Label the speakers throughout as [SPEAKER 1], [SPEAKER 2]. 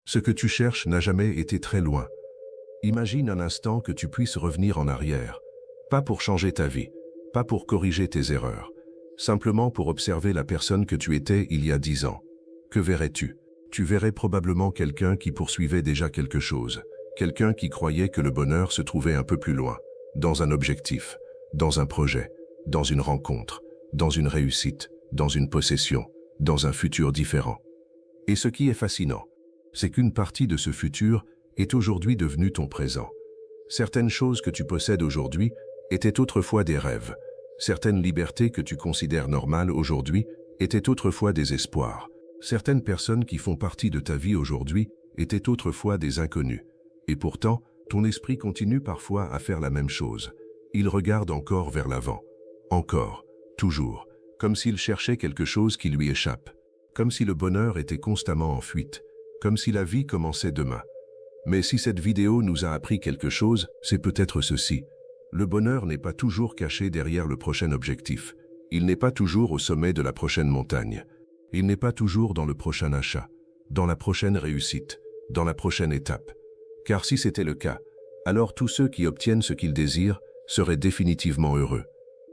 [SPEAKER 1] Ce que tu cherches n'a jamais été très loin. Imagine un instant que tu puisses revenir en arrière. Pas pour changer ta vie, pas pour corriger tes erreurs, simplement pour observer la personne que tu étais il y a 10 ans. Que verrais-tu? Tu verrais probablement quelqu'un qui poursuivait déjà quelque chose, quelqu'un qui croyait que le bonheur se trouvait un peu plus loin, dans un objectif, dans un projet, dans une rencontre, dans une réussite, dans une possession, dans un futur différent. Et ce qui est fascinant, c'est qu'une partie de ce futur est aujourd'hui devenue ton présent. Certaines choses que tu possèdes aujourd'hui étaient autrefois des rêves. Certaines libertés que tu considères normales aujourd'hui étaient autrefois des espoirs. Certaines personnes qui font partie de ta vie aujourd'hui étaient autrefois des inconnus. Et pourtant, ton esprit continue parfois à faire la même chose. Il regarde encore vers l'avant. Encore, toujours, comme s'il cherchait quelque chose qui lui échappe. Comme si le bonheur était constamment en fuite. Comme si la vie commençait demain. Mais si cette vidéo nous a appris quelque chose, c'est peut-être ceci. Le bonheur n'est pas toujours caché derrière le prochain objectif. Il n'est pas toujours au sommet de la prochaine montagne. Il n'est pas toujours dans le prochain achat, dans la prochaine réussite, dans la prochaine étape. Car si c'était le cas, alors tous ceux qui obtiennent ce qu'ils désirent seraient définitivement heureux.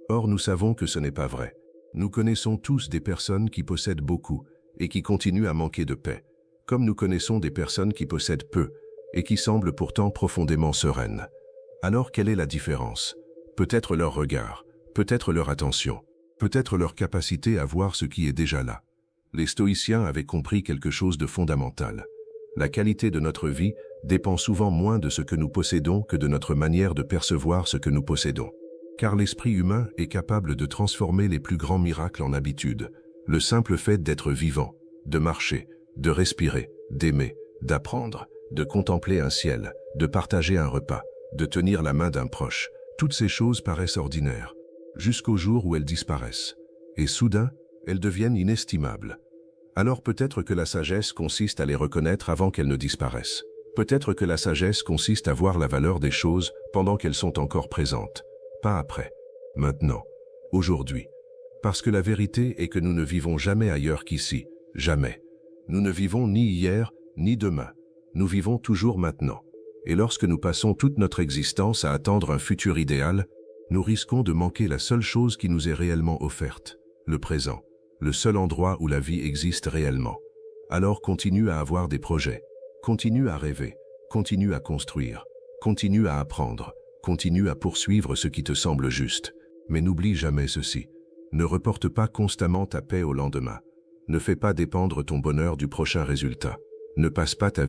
[SPEAKER 1] Or, nous savons que ce n'est pas vrai. Nous connaissons tous des personnes qui possèdent beaucoup et qui continuent à manquer de paix, comme nous connaissons des personnes qui possèdent peu et qui semblent pourtant profondément sereines. Alors quelle est la différence? Peut-être leur regard, peut-être leur attention, peut-être leur capacité à voir ce qui est déjà là. Les stoïciens avaient compris quelque chose de fondamental. La qualité de notre vie dépend souvent moins de ce que nous possédons que de notre manière de percevoir ce que nous possédons. Car l'esprit humain est capable de transformer les plus grands miracles en habitude. Le simple fait d'être vivant, de marcher, de respirer, d'aimer, d'apprendre, de contempler un ciel, de partager un repas, de tenir la main d'un proche. Toutes ces choses paraissent ordinaires, jusqu'au jour où elles disparaissent. Et soudain, elles deviennent inestimables. Alors peut-être que la sagesse consiste à les reconnaître avant qu'elles ne disparaissent. Peut-être que la sagesse consiste à voir la valeur des choses pendant qu'elles sont encore présentes. Pas après. Maintenant. Aujourd'hui. Parce que la vérité est que nous ne vivons jamais ailleurs qu'ici. Jamais. Nous ne vivons ni hier, ni demain. Nous vivons toujours maintenant. Et lorsque nous passons toute notre existence à attendre un futur idéal, nous risquons de manquer la seule chose qui nous est réellement offerte, le présent, le seul endroit où la vie existe réellement. Alors continue à avoir des projets, continue à rêver, continue à construire, continue à apprendre, continue à poursuivre ce qui te semble juste. Mais n'oublie jamais ceci. Ne reporte pas constamment ta paix au lendemain. Ne fais pas dépendre ton bonheur du prochain résultat. Ne passe pas ta